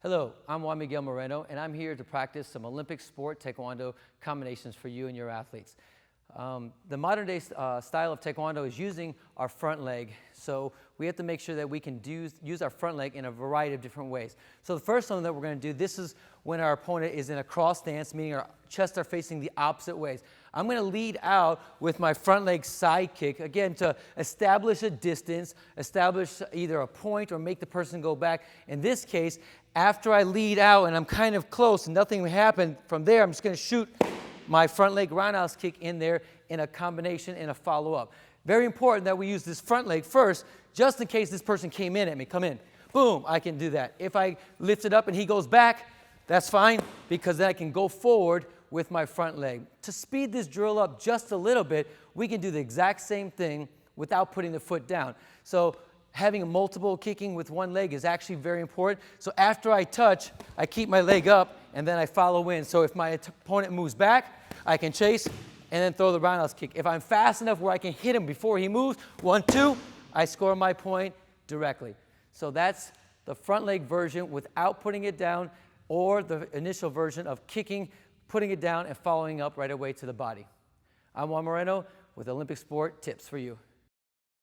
Hello, I'm Juan Miguel Moreno, and I'm here to practice some Olympic sport Taekwondo combinations for you and your athletes. The modern day style of Taekwondo is using our front leg, so we have to make sure that we can use our front leg in a variety of different ways. So the first one that we're going to do, this is when our opponent is in a cross stance, meaning our chests are facing the opposite ways. I'm going to lead out with my front leg side kick, again, to establish a distance, establish either a point or make the person go back. In this case, after I lead out and I'm kind of close and nothing happened from there, I'm just going to shoot my front leg roundhouse kick in there in a combination and a follow-up. Very important that we use this front leg first, just in case this person came in at me. Come in. Boom, I can do that. If I lift it up and he goes back, that's fine, because then I can go forward with my front leg. To speed this drill up just a little bit, we can do the exact same thing without putting the foot down. So having a multiple kicking with one leg is actually very important. So after I touch, I keep my leg up and then I follow in. So if my opponent moves back, I can chase and then throw the roundhouse kick. If I'm fast enough where I can hit him before he moves, 1, 2, I score my point directly. So that's the front leg version without putting it down, or the initial version of kicking, putting it down, and following up right away to the body. I'm Juan Moreno with Olympic Sport Tips for you.